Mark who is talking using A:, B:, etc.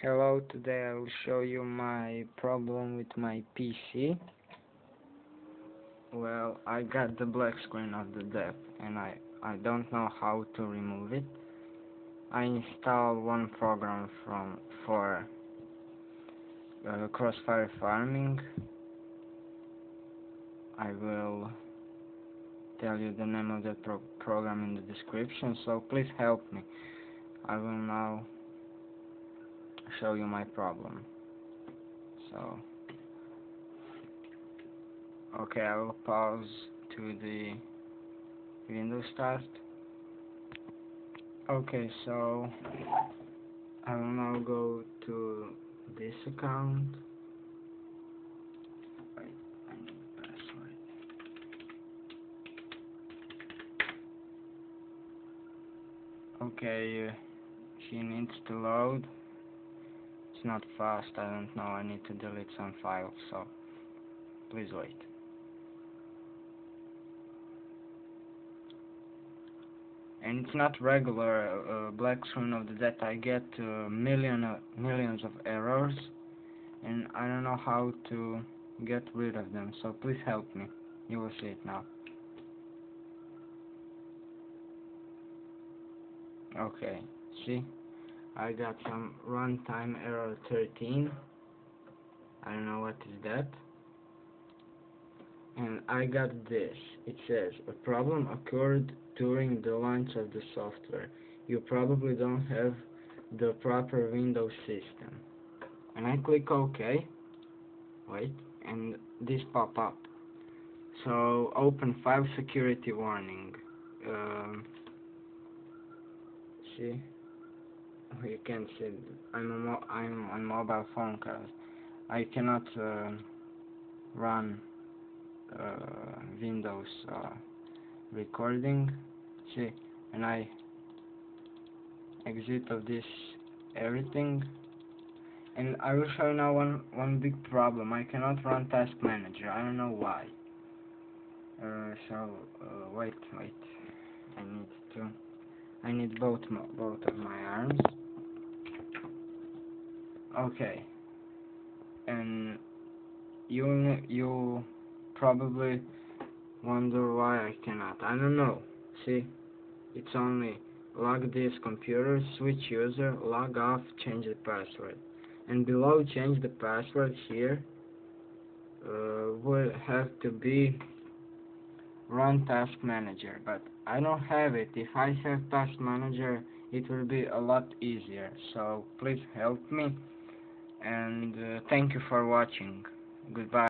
A: Hello, today I will show you my problem with my PC. Well, I got the black screen of the dev and I don't know how to remove it. I installed one program for crossfire farming. I will tell you the name of that program in the description, so please help me. I will now show you my problem. So okay, I will pause to the Windows start. Okay, so I will now go to this account. Wait, I need the password. Okay, she needs to load. It's not fast, I don't know, I need to delete some files, so please wait. And it's not regular black screen of the death. I get millions of errors, and I don't know how to get rid of them, so please help me. You will see it now. Okay, see, I got some runtime error 13. I don't know what is that. And I got this. It says, a problem occurred during the launch of the software. You probably don't have the proper Windows system. And I click OK. Wait, and this pop up. So open file security warning. See, you can see I'm on mobile phone because I cannot run Windows recording. See, and I exit of this everything, and I will show you now one big problem. I cannot run Task Manager. I don't know why. Wait. I need both of my arms. Okay, and you probably wonder why I cannot. I don't know. See, it's only log this computer, switch user, log off, change the password. And below change the password here will have to be run Task Manager, but I don't have it. If I have Task Manager, it will be a lot easier. So please help me, and thank you for watching. Goodbye.